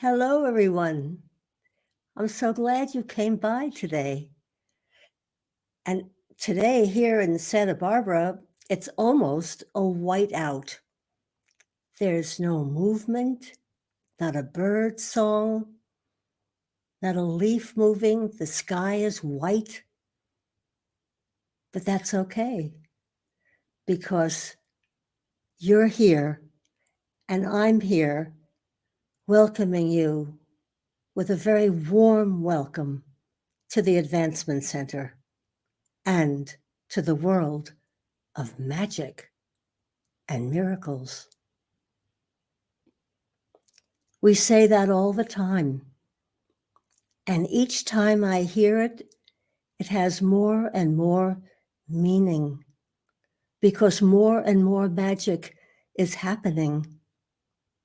Hello, everyone. I'm so glad you came by today. And today, here in Santa Barbara, it's almost a whiteout. There's no movement, not a bird song, not a leaf moving. The sky is white. But that's okay because you're here and I'm here welcoming you with a very warm welcome to the Advancement Center and to the world of magic and miracles. We say that all the time. And each time I hear it, it has more and more meaning because more and more magic is happening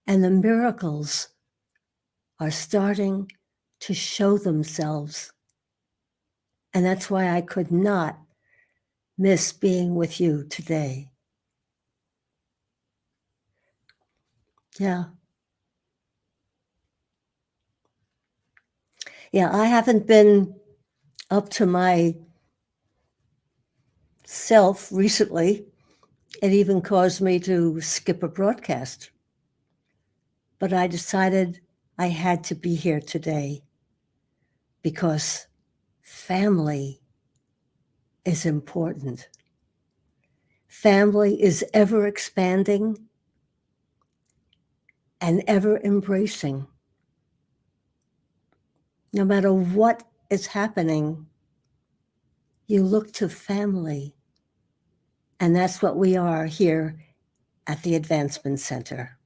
and the miracles are starting to show themselves. And that's why I could not miss being with you today. Yeah. Yeah, I haven't been up to my self recently. It even caused me to skip a broadcast. But I decided I had to be here today because family is important. Family is ever expanding and ever embracing. No matter what is happening, you look to family. And that's what we are here at the Advancement Center.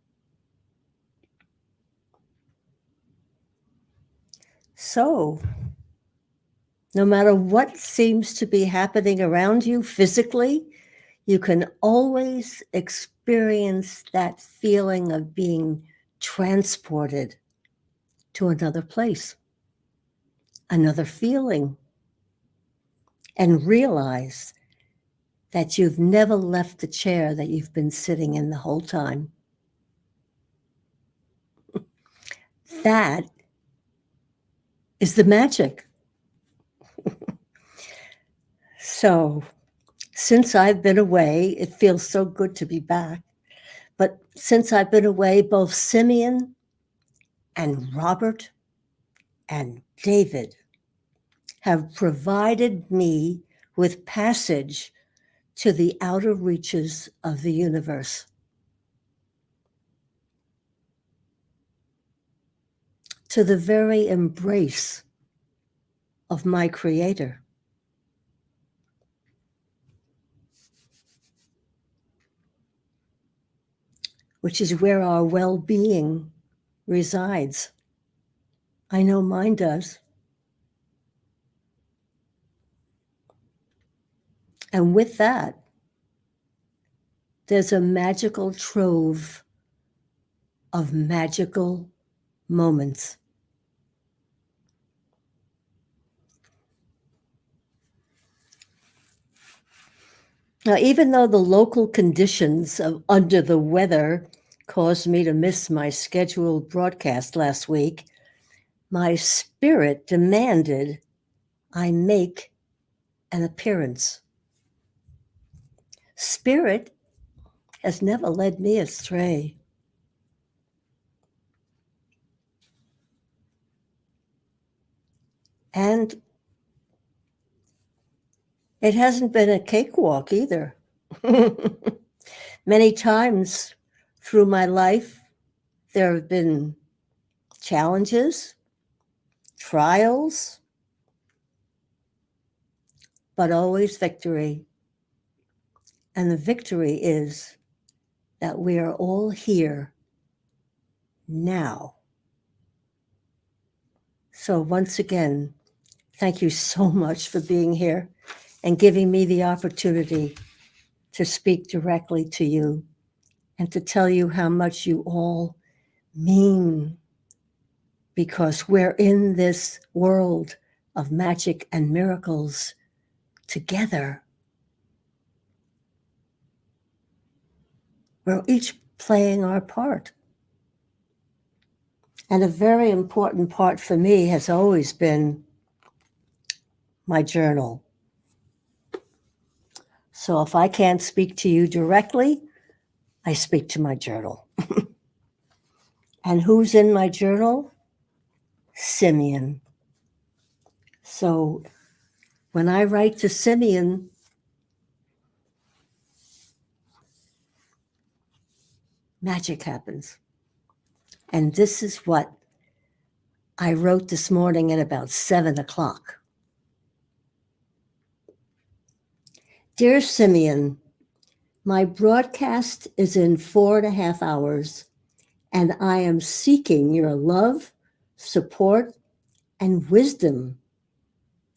So, no matter what seems to be happening around you physically, you can always experience that feeling of being transported to another place, another feeling, and realize that you've never left the chair that you've been sitting in the whole time. That is the magic. So, since I've been away, it feels so good to be back. But since I've been away, both Simeon and Robert and David have provided me with passage to the outer reaches of the universe, to the very embrace of my Creator. Which is where our well-being resides. I know mine does. And with that, there's a magical trove of magical moments. Now, even though the local conditions of under the weather caused me to miss my scheduled broadcast last week, my spirit demanded I make an appearance. Spirit has never led me astray. And it hasn't been a cakewalk either. Many times through my life, there have been challenges, trials, but always victory. And the victory is that we are all here now. So once again, thank you so much for being here and giving me the opportunity to speak directly to you and to tell you how much you all mean, because we're in this world of magic and miracles together. We're each playing our part. And a very important part for me has always been my journal. So if I can't speak to you directly, I speak to my journal. And who's in my journal? Simeon. So when I write to Simeon, magic happens. And this is what I wrote this morning at about 7 o'clock. Dear Simeon, my broadcast is in 4.5 hours, and I am seeking your love, support, and wisdom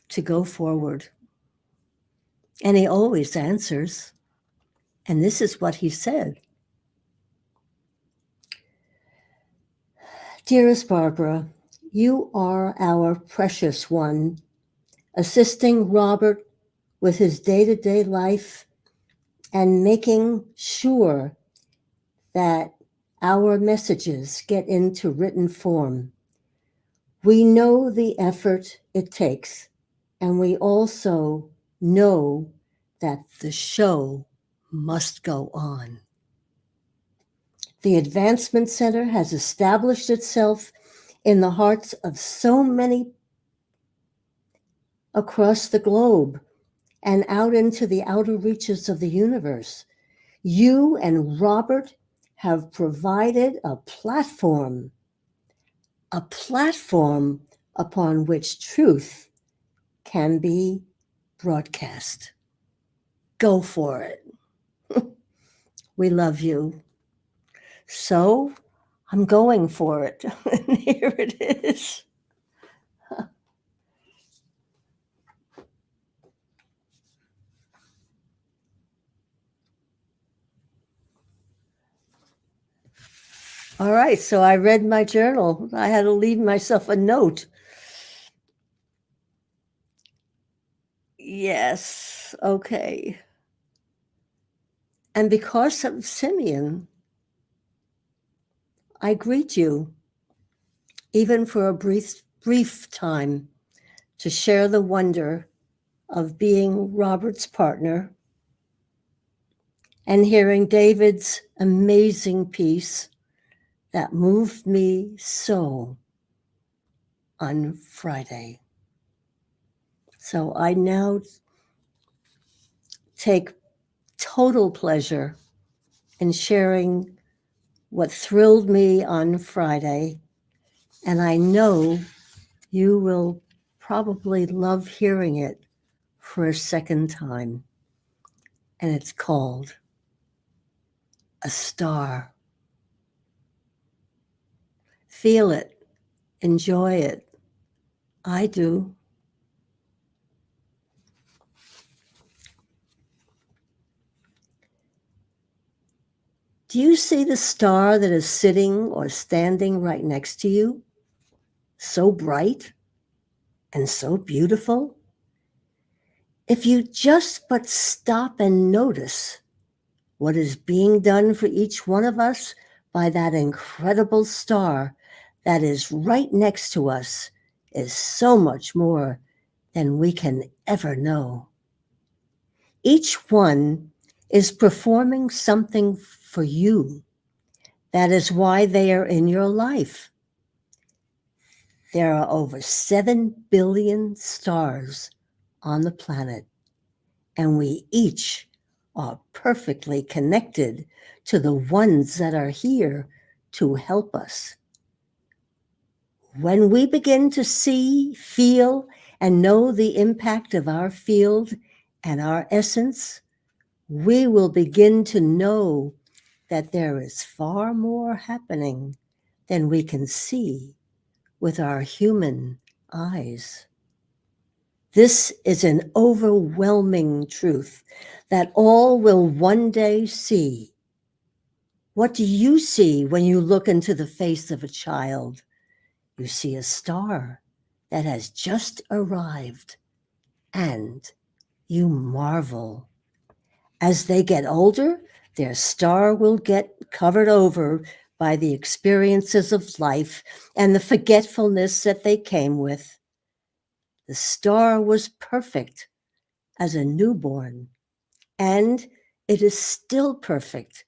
to go forward. And he always answers. And this is what he said. Dearest Barbara, you are our precious one, assisting Robert with his day-to-day life and making sure that our messages get into written form. We know the effort it takes, and we also know that the show must go on. The Advancement Center has established itself in the hearts of so many across the globe and out into the outer reaches of the universe. You and Robert have provided a platform upon which truth can be broadcast. Go for it. We love you. So I'm going for it. And here it is. All right, so I read my journal. I had to leave myself a note. Yes, okay. And because of Simeon, I greet you, even for a brief time, to share the wonder of being Robert's partner and hearing David's amazing piece that moved me so on Friday. So I now take total pleasure in sharing what thrilled me on Friday, and I know you will probably love hearing it for a second time. And it's called A Star. Feel it, enjoy it. I do. Do you see the star that is sitting or standing right next to you? So bright and so beautiful. If you just but stop and notice what is being done for each one of us by that incredible star that is right next to us, is so much more than we can ever know. Each one is performing something for you. That is why they are in your life. There are over 7 billion stars on the planet, and we each are perfectly connected to the ones that are here to help us. When we begin to see, feel, and know the impact of our field and our essence, we will begin to know that there is far more happening than we can see with our human eyes. This is an overwhelming truth that all will one day see. What do you see when you look into the face of a child? You see a star that has just arrived, and you marvel. As they get older, their star will get covered over by the experiences of life and the forgetfulness that they came with. The star was perfect as a newborn, and it is still perfect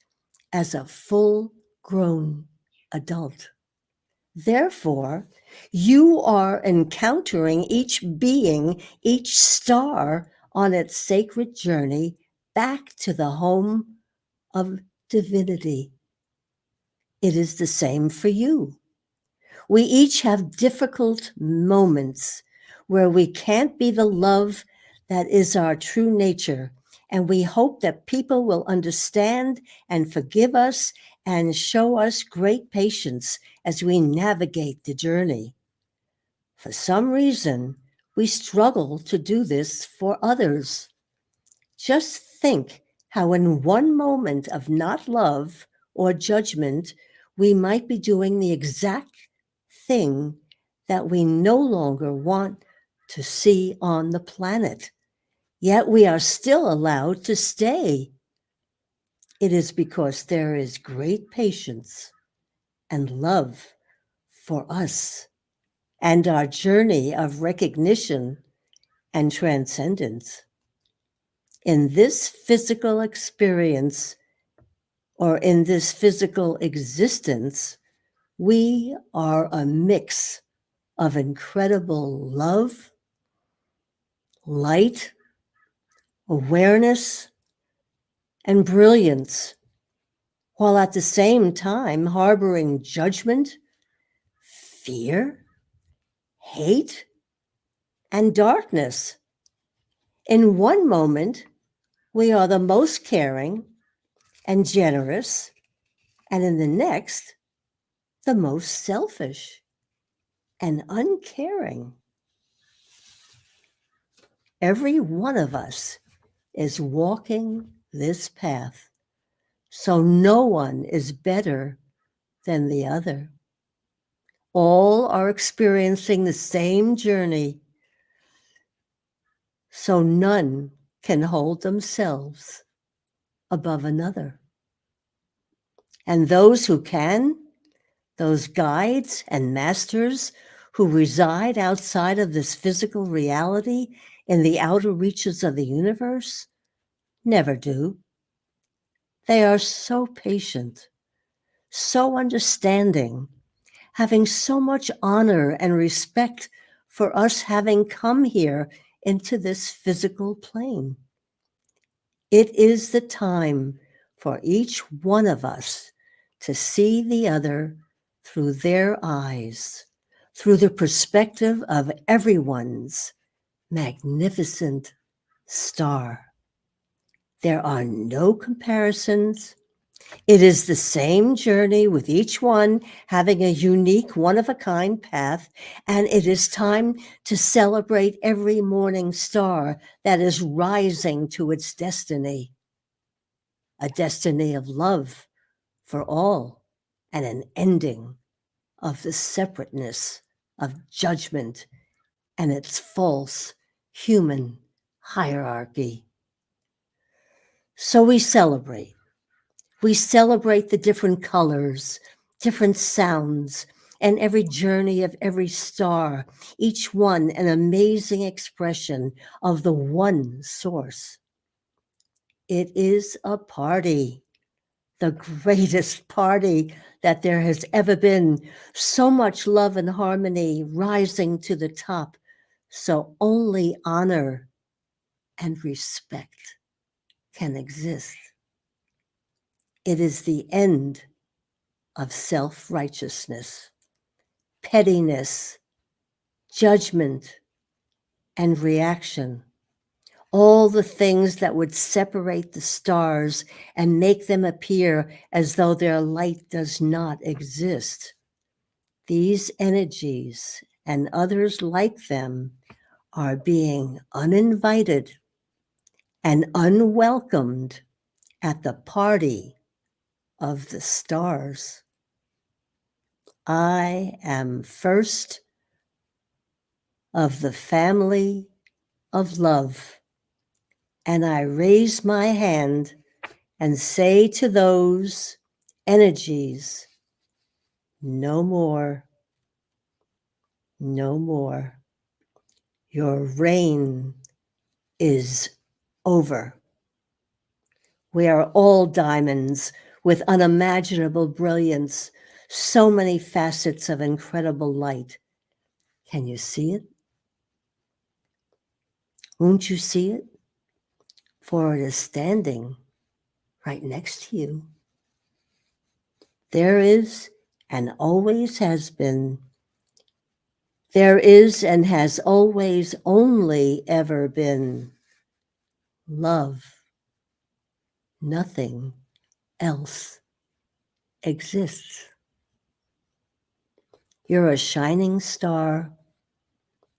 as a full-grown adult. Therefore, you are encountering each being, each star on its sacred journey back to the home of divinity. It is the same for you. We each have difficult moments where we can't be the love that is our true nature, and we hope that people will understand and forgive us and show us great patience as we navigate the journey. For some reason, we struggle to do this for others. Just think how in one moment of not love or judgment, we might be doing the exact thing that we no longer want to see on the planet. Yet we are still allowed to stay. It is because there is great patience and love for us and our journey of recognition and transcendence. In this physical experience, or in this physical existence, we are a mix of incredible love, light, awareness, and brilliance, while at the same time harboring judgment, fear, hate, and darkness. In one moment, we are the most caring and generous, and in the next, the most selfish and uncaring. Every one of us is walking this path, so no one is better than the other. All are experiencing the same journey, so none can hold themselves above another. And those who can, those guides and masters who reside outside of this physical reality in the outer reaches of the universe, never do. They are so patient, so understanding, having so much honor and respect for us having come here into this physical plane. It is the time for each one of us to see the other through their eyes, through the perspective of everyone's magnificent star. There are no comparisons. It is the same journey with each one having a unique, one-of-a-kind path, and it is time to celebrate every morning star that is rising to its destiny, a destiny of love for all and an ending of the separateness of judgment and its false human hierarchy. So we celebrate. We celebrate the different colors, different sounds, and every journey of every star, each one an amazing expression of the one source. It is a party, the greatest party that there has ever been. So much love and harmony rising to the top. So only honor and respect can exist. It is the end of self-righteousness, pettiness, judgment, and reaction. All the things that would separate the stars and make them appear as though their light does not exist. These energies and others like them are being uninvited and unwelcomed at the party of the stars. I am first of the family of love, and I raise my hand and say to those energies No more. No more. Your reign is over. We are all diamonds with unimaginable brilliance, so many facets of incredible light. Can you see it? Won't you see it? For it is standing right next to you. There is and always has been. There is and has always only ever been love. Nothing else exists. You're a shining star,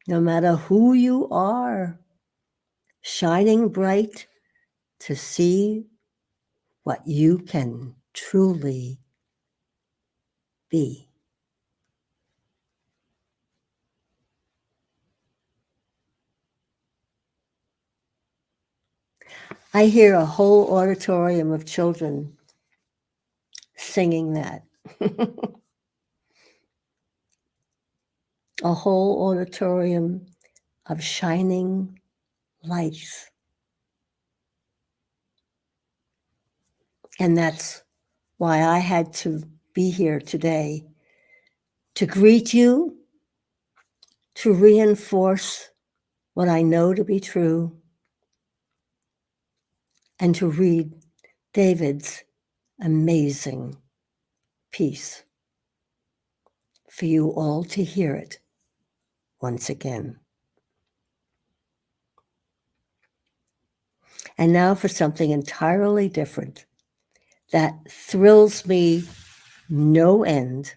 no matter who you are, shining bright to see what you can truly be. I hear a whole auditorium of children singing that. A whole auditorium of shining lights. And that's why I had to be here today to greet you, to reinforce what I know to be true, and to read David's amazing piece for you all to hear it once again. And now for something entirely different that thrills me no end,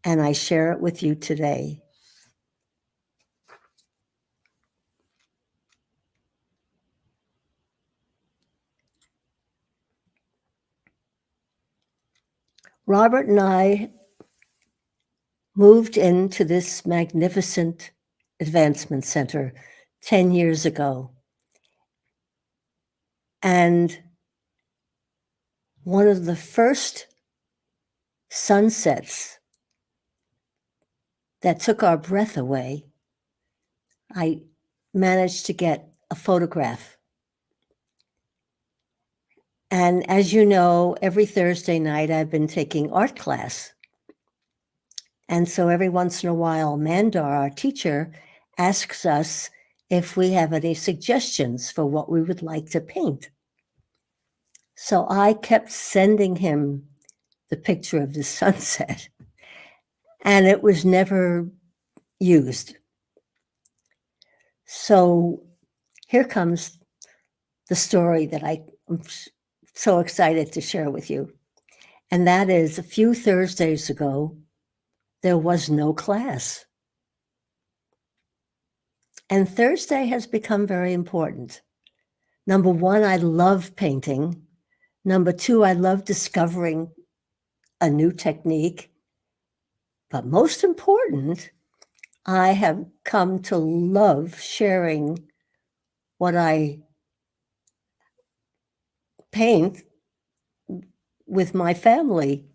and I share it with you today. Robert and I moved into this magnificent advancement center 10 years ago. And one of the first sunsets that took our breath away, I managed to get a photograph. And as you know, every Thursday night I've been taking art class. And so every once in a while, Mandar, our teacher, asks us if we have any suggestions for what we would like to paint. So I kept sending him the picture of the sunset, and it was never used. So here comes the story that I'm so excited to share with you. And that is, a few Thursdays ago, there was no class. And Thursday has become very important. Number one, I love painting. Number two, I love discovering a new technique. But most important, I have come to love sharing what I paint with my family.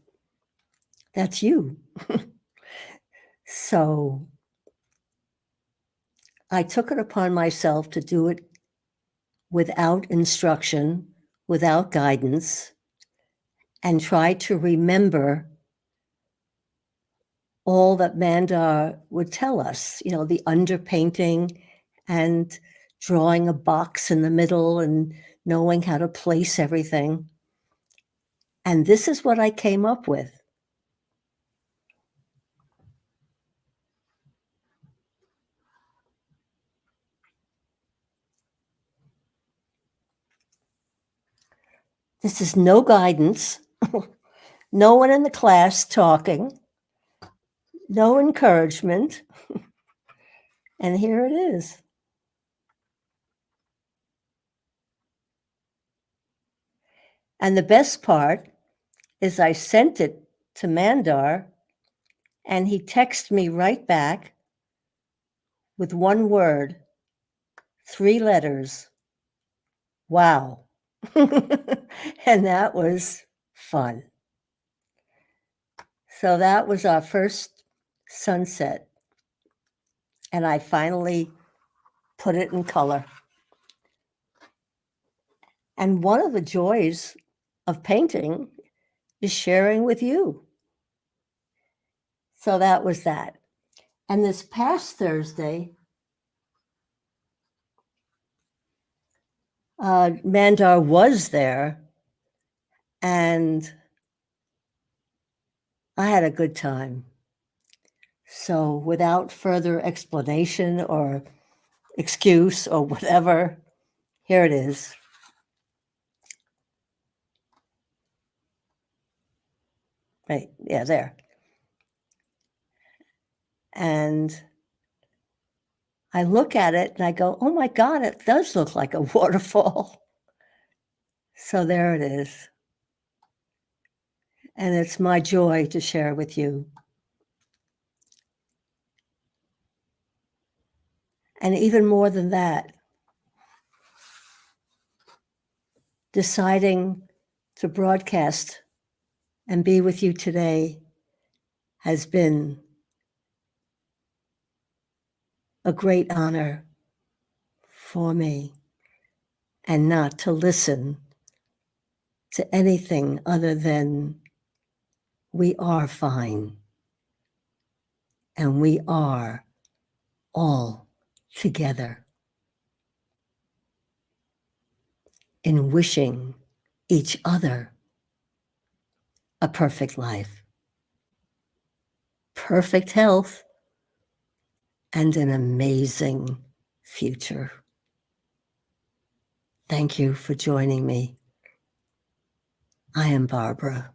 That's you. So I took it upon myself to do it without instruction, without guidance, and try to remember all that Mandar would tell us, the underpainting and drawing a box in the middle and knowing how to place everything. And this is what I came up with. This is no guidance, no one in the class talking, no encouragement. And here it is. And the best part is I sent it to Mandar, and he texted me right back with one word, 3 letters, wow. And that was fun. So that was our first sunset. And I finally put it in color. And one of the joys of painting is sharing with you. So that was that. And this past Thursday, Mandar was there, and I had a good time. So without further explanation or excuse or whatever, here it is. Right, yeah, there. And I look at it and I go, oh my God, it does look like a waterfall. So there it is. And it's my joy to share with you. And even more than that, deciding to broadcast and be with you today has been a great honor for me, and not to listen to anything other than we are fine and we are all together in wishing each other a perfect life, perfect health, and an amazing future. Thank you for joining me. I am Barbara.